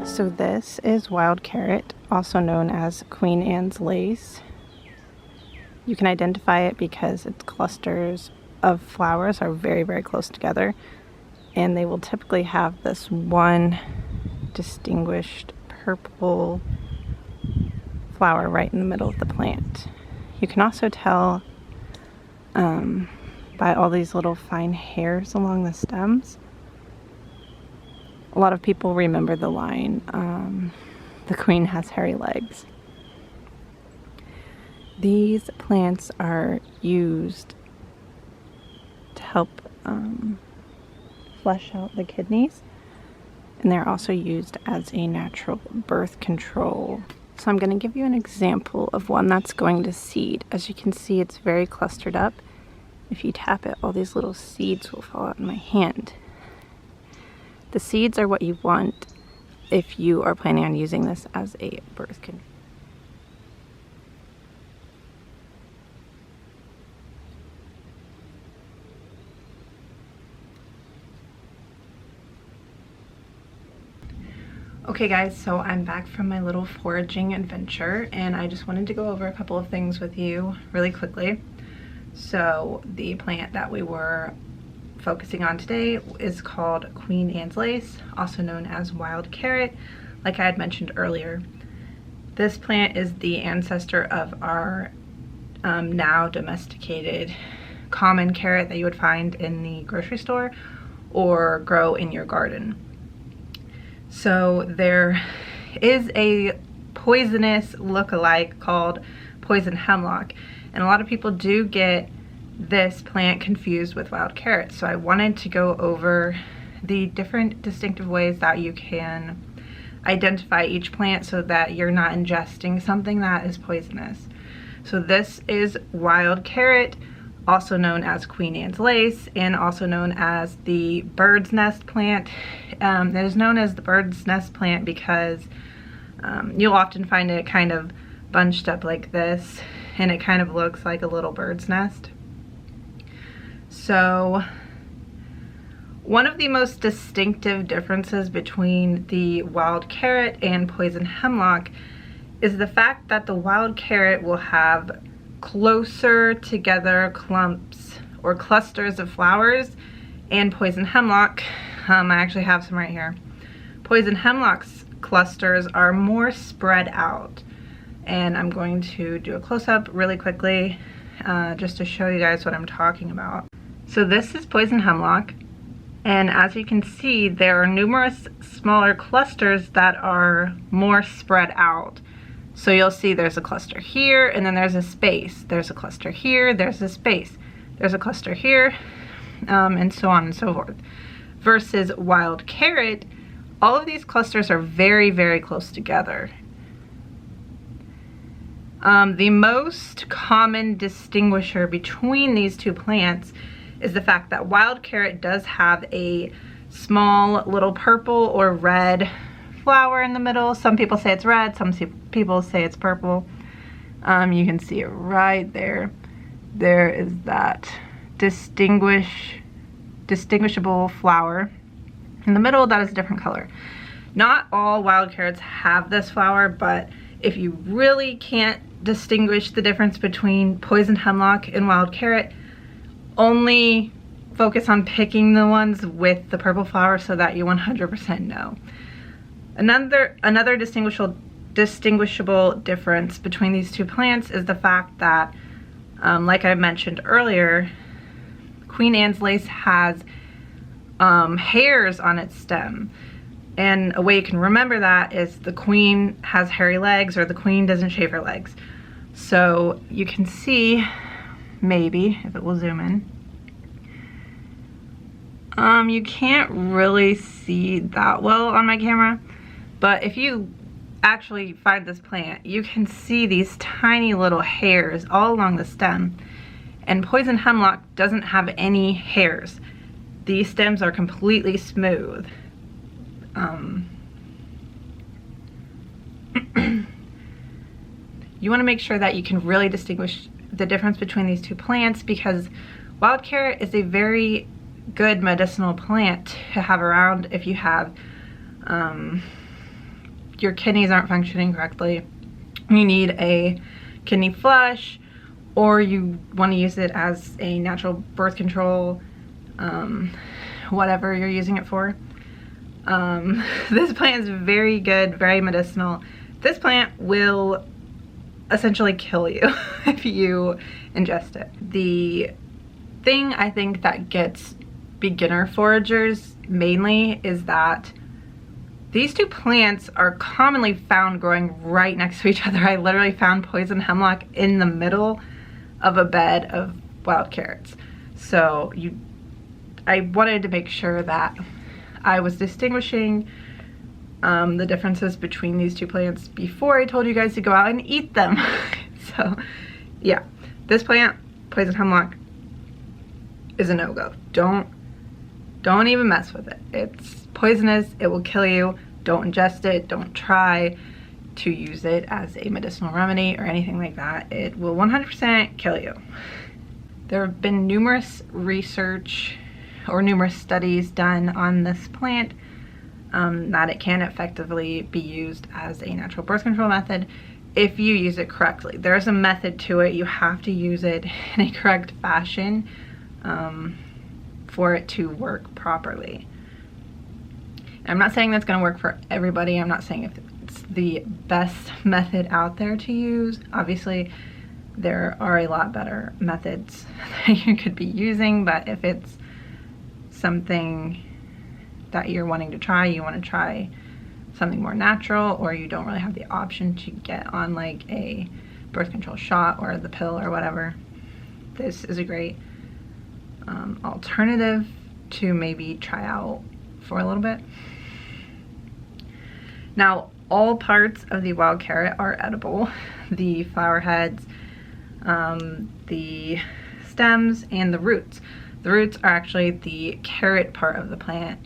So this is wild carrot, also known as Queen Anne's lace. You can identify it because its clusters of flowers are very, very close together, and they will typically have this one distinguished purple flower right in the middle of the plant. You can also tell by all these little fine hairs along the stems. A lot of people remember the line, the queen has hairy legs. These plants are used to help flush out the kidneys, and they're also used as a natural birth control. So I'm going to give you an example of one that's going to seed. As you can see, it's very clustered up. If you tap it, all these little seeds will fall out in my hand. The seeds are what you want if you are planning on using this as a birth control. Okay guys, so I'm back from my little foraging adventure, and I just wanted to go over a couple of things with you really quickly. So the plant that we were focusing on today is called Queen Anne's lace, also known as wild carrot, like I had mentioned earlier. This plant is the ancestor of our now domesticated common carrot that you would find in the grocery store or grow in your garden. So there is a poisonous look-alike called poison hemlock, and a lot of people do get this plant confused with wild carrot. So I wanted to go over the different distinctive ways that you can identify each plant so that you're not ingesting something that is poisonous. So this is wild carrot, also known as Queen Anne's lace, and also known as the bird's nest plant. It is known as the bird's nest plant because you'll often find it kind of bunched up like this, and it kind of looks like a little bird's nest. So one of the most distinctive differences between the wild carrot and poison hemlock is the fact that the wild carrot will have closer together clumps or clusters of flowers, and poison hemlock, I actually have some right here. Poison hemlock's clusters are more spread out, and I'm going to do a close-up really quickly just to show you guys what I'm talking about. So this is poison hemlock, and as you can see, there are numerous smaller clusters that are more spread out. So you'll see there's a cluster here, and then there's a space. There's a cluster here, there's a space. There's a cluster here, and so on and so forth. Versus wild carrot, all of these clusters are very, very close together. The most common distinguisher between these two plants is the fact that wild carrot does have a small little purple or red flower in the middle. Some people say it's red, some people say it's purple. You can see it right there. There is that distinguishable flower. In the middle, that is a different color. Not all wild carrots have this flower, but if you really can't distinguish the difference between poison hemlock and wild carrot, only focus on picking the ones with the purple flower so that you 100% know. Another distinguishable difference between these two plants is the fact that, like I mentioned earlier, Queen Anne's lace has hairs on its stem. And a way you can remember that is the queen has hairy legs, or the queen doesn't shave her legs. So you can see, maybe, if it will zoom in. You can't really see that well on my camera, but if you actually find this plant, you can see these tiny little hairs all along the stem. And poison hemlock doesn't have any hairs. These stems are completely smooth. You want to make sure that you can really distinguish the difference between these two plants, because wild carrot is a very good medicinal plant to have around if you have your kidneys aren't functioning correctly, you need a kidney flush, or you want to use it as a natural birth control, whatever you're using it for. This plant is very good, very medicinal. This plant will essentially kill you if you ingest it. The thing I think that gets beginner foragers mainly is that these two plants are commonly found growing right next to each other. I literally found poison hemlock in the middle of a bed of wild carrots. So I wanted to make sure that I was distinguishing the differences between these two plants before I told you guys to go out and eat them. So yeah, this plant, poison hemlock, is a no-go. Don't even mess with it. It's poisonous, it will kill you. Don't ingest it, don't try to use it as a medicinal remedy or anything like that. It will 100% kill you. There have been numerous research or numerous studies done on this plant that it can effectively be used as a natural birth control method if you use it correctly. There's a method to it. You have to use it in a correct fashion for it to work properly. I'm not saying that's going to work for everybody. I'm not saying if it's the best method out there to use. Obviously, there are a lot better methods that you could be using, but if it's something that you're wanting to try, you want to try something more natural, or you don't really have the option to get on like a birth control shot or the pill or whatever, this is a great alternative to maybe try out for a little bit. Now, all parts of the wild carrot are edible. The flower heads, the stems, and the roots. The roots are actually the carrot part of the plant,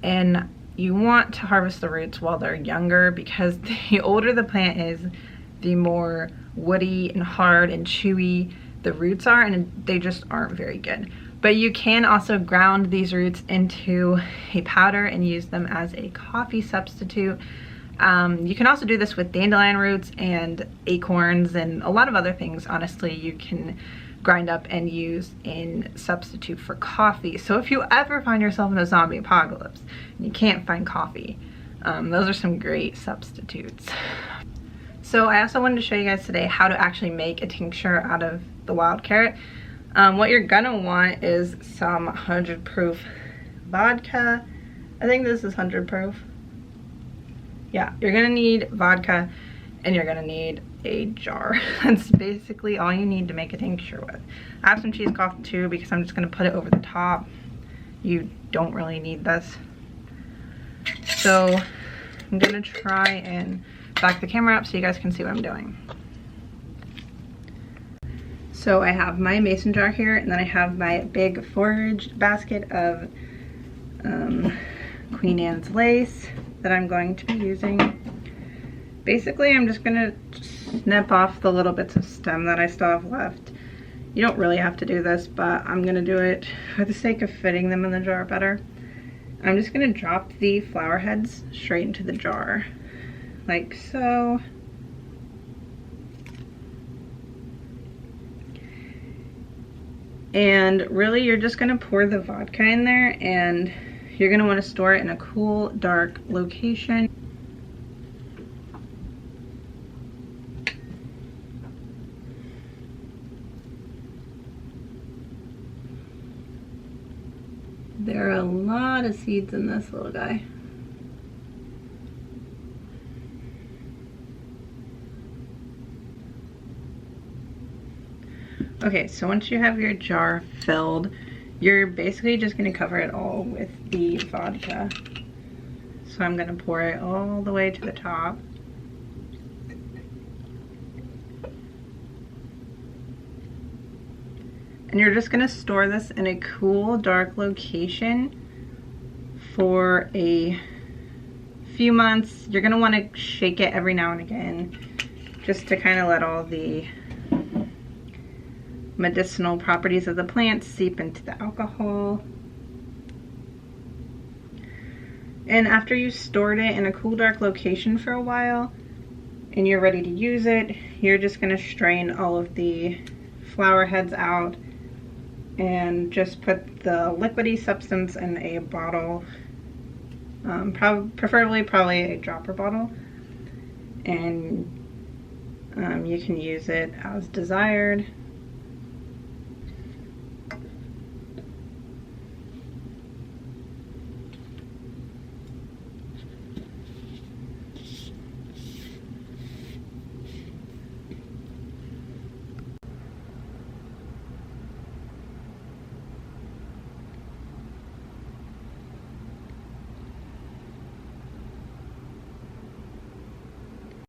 and you want to harvest the roots while they're younger, because the older the plant is, the more woody and hard and chewy the roots are, and they just aren't very good. But you can also ground these roots into a powder and use them as a coffee substitute. You can also do this with dandelion roots and acorns and a lot of other things, honestly, you can grind up and use in substitute for coffee. So if you ever find yourself in a zombie apocalypse and you can't find coffee, those are some great substitutes. So I also wanted to show you guys today how to actually make a tincture out of the wild carrot. What you're gonna want is some 100 proof vodka. I think this is 100 proof. Yeah, you're gonna need vodka and you're gonna need a jar. That's basically all you need to make a tincture with. I have some cheesecloth too because I'm just gonna put it over the top. You don't really need this. So I'm gonna try and back the camera up so you guys can see what I'm doing. So I have my mason jar here, and then I have my big forage basket of Queen Anne's lace that I'm going to be using. Basically, I'm just gonna snip off the little bits of stem that I still have left. You don't really have to do this, but I'm gonna do it for the sake of fitting them in the jar better. I'm just gonna drop the flower heads straight into the jar, like so. And really, you're just gonna pour the vodka in there, and you're gonna wanna store it in a cool, dark location. There are a lot of seeds in this little guy. Okay, so once you have your jar filled, you're basically just going to cover it all with the vodka. So I'm going to pour it all the way to the top. And you're just going to store this in a cool, dark location for a few months. You're going to want to shake it every now and again just to kind of let all the medicinal properties of the plant seep into the alcohol. And after you stored it in a cool, dark location for a while and you're ready to use it, you're just going to strain all of the flower heads out and just put the liquidy substance in a bottle, preferably a dropper bottle, and you can use it as desired.